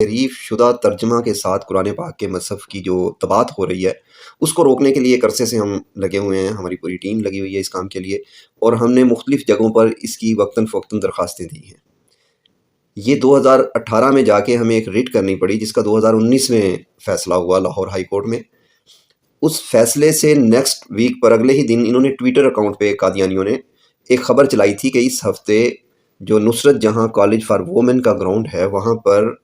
تحریف شدہ ترجمہ کے ساتھ قرآن پاک کے مصحف کی جو طباعت ہو رہی ہے اس کو روکنے کے لیے ایک عرصے سے ہم لگے ہوئے ہیں، ہماری پوری ٹیم لگی ہوئی ہے اس کام کے لیے، اور ہم نے مختلف جگہوں پر اس کی وقتاً فوقتاً درخواستیں دی ہیں۔ یہ 2018 میں جا کے ہمیں ایک ریٹ کرنی پڑی جس کا 2019 میں فیصلہ ہوا لاہور ہائی کورٹ میں۔ اس فیصلے سے نیکسٹ ویک پر اگلے ہی دن انہوں نے ٹویٹر اکاؤنٹ پہ قادیانیوں نے ایک خبر چلائی تھی کہ اس ہفتے جو نصرت جہاں کالج فار وومن کا گراؤنڈ ہے وہاں پر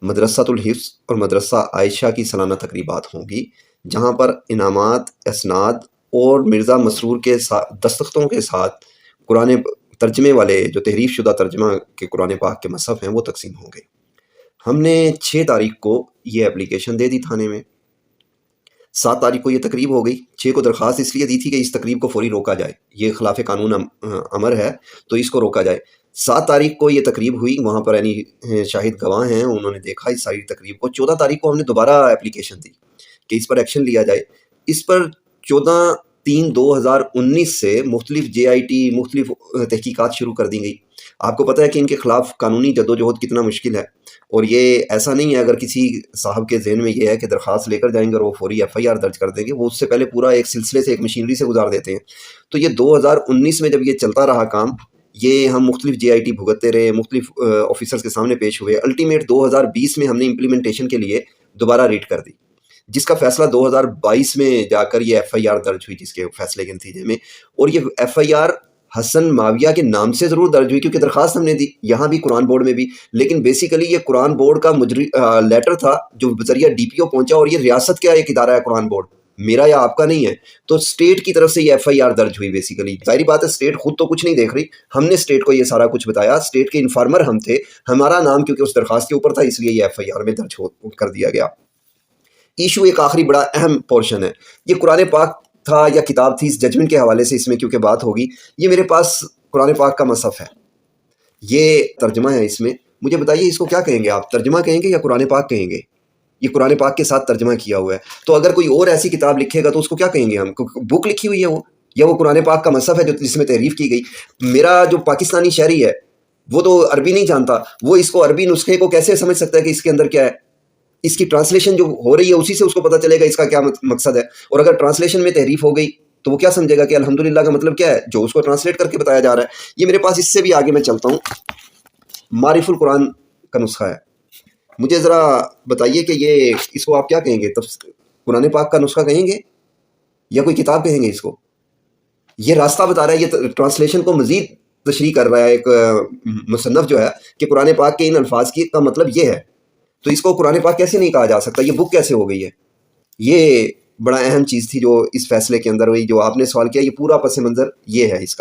مدرسۃ الحفظ اور مدرسہ عائشہ کی سالانہ تقریبات ہوں گی، جہاں پر انعامات، اسناد اور مرزا مسرور کے دستخطوں کے ساتھ قرآن ترجمے والے جو تحریف شدہ ترجمہ کے قرآن پاک کے مصحف ہیں وہ تقسیم ہوں گے۔ ہم نے 6 تاریخ کو یہ اپلیکیشن دے دی تھانے میں، 7 تاریخ کو یہ تقریب ہو گئی۔ 6 کو درخواست اس لیے دی تھی کہ اس تقریب کو فوری روکا جائے، یہ خلاف قانون امر ہے تو اس کو روکا جائے۔ 7 تاریخ کو یہ تقریب ہوئی، وہاں پر یعنی شاہد گواہ ہیں، انہوں نے دیکھا اس ساری تقریب کو۔ 14 تاریخ کو ہم نے دوبارہ اپلیکیشن دی کہ اس پر ایکشن لیا جائے۔ اس پر 14/3/2019 سے مختلف JIT مختلف تحقیقات شروع کر دی گئی۔ آپ کو پتہ ہے کہ ان کے خلاف قانونی جدوجہد کتنا مشکل ہے، اور یہ ایسا نہیں ہے اگر کسی صاحب کے ذہن میں یہ ہے کہ درخواست لے کر جائیں گے اور وہ فوری FIR درج کر دیں گے، وہ اس سے پہلے پورا ایک سلسلے سے ایک مشینری سے گزار دیتے ہیں۔ تو یہ 2019 میں جب یہ چلتا رہا کام، یہ ہم مختلف JIT بھگتتے رہے، مختلف آفیسرز کے سامنے پیش ہوئے۔ الٹیمیٹ 2020 میں ہم نے امپلیمنٹیشن کے لیے دوبارہ ریٹ کر دی، جس کا فیصلہ 2022 میں جا کر یہ FIR درج ہوئی جس کے فیصلے کے نتیجے میں۔ اور یہ FIR حسن معاویہ کے نام سے ضرور درج ہوئی کیونکہ درخواست ہم نے دی، یہاں بھی قرآن بورڈ میں بھی، لیکن بیسیکلی یہ قرآن بورڈ کا لیٹر تھا جو بذریعہ DPO پہنچا، اور یہ ریاست کا ایک ادارہ ہے قرآن بورڈ، میرا یا آپ کا نہیں ہے، تو اسٹیٹ کی طرف سے یہ FIR درج ہوئی۔ بیسیکلی ظاہری بات ہے اسٹیٹ خود تو کچھ نہیں دیکھ رہی، ہم نے اسٹیٹ کو یہ سارا کچھ بتایا، اسٹیٹ کے انفارمر ہم تھے، ہمارا نام کیونکہ اس درخواست کے اوپر تھا اس لیے یہ FIR میں درج کر دیا گیا۔ ایشو ایک آخری بڑا اہم پورشن ہے، یہ قرآن پاک تھا یا کتاب تھی، اس ججمنٹ کے حوالے سے اس میں کیونکہ بات ہوگی۔ یہ میرے پاس قرآن پاک کا مصحف ہے، یہ ترجمہ ہے اس میں۔ مجھے بتائیے اس کو کیا کہیں گے آپ، ترجمہ کہیں گے یا قرآن پاک کہیں گے؟ یہ قرآن پاک کے ساتھ ترجمہ کیا ہوا ہے، تو اگر کوئی اور ایسی کتاب لکھے گا تو اس کو کیا کہیں گے ہم؟ بک لکھی ہوئی ہے وہ، یا وہ قرآن پاک کا مصحف ہے جو جس میں تحریف کی گئی؟ میرا جو پاکستانی شہری ہے وہ تو عربی نہیں جانتا، وہ اس کو عربی نسخے کو کیسے سمجھ سکتا ہے کہ اس کے اندر کیا ہے؟ اس کی ٹرانسلیشن جو ہو رہی ہے اسی سے اس کو پتہ چلے گا اس کا کیا مقصد ہے۔ اور اگر ٹرانسلیشن میں تحریف ہو گئی تو وہ کیا سمجھے گا کہ الحمدللہ کا مطلب کیا ہے، جو اس کو ٹرانسلیٹ کر کے بتایا جا رہا ہے۔ یہ میرے پاس اس سے بھی آگے میں چلتا ہوں، معرف القرآن کا نسخہ ہے۔ مجھے ذرا بتائیے کہ یہ اس کو آپ کیا کہیں گے، قرآن پاک کا نسخہ کہیں گے یا کوئی کتاب کہیں گے اس کو؟ یہ راستہ بتا رہا ہے، یہ ٹرانسلیشن کو مزید تشریح کر رہا ہے ایک مصنف جو ہے کہ قرآن پاک کے ان الفاظ کی کا مطلب یہ ہے، تو اس کو قرآن پاک کیسے نہیں کہا جا سکتا، یہ بک کیسے ہو گئی ہے؟ یہ بڑا اہم چیز تھی جو اس فیصلے کے اندر ہوئی، جو آپ نے سوال کیا، یہ پورا پس منظر یہ ہے اس کا۔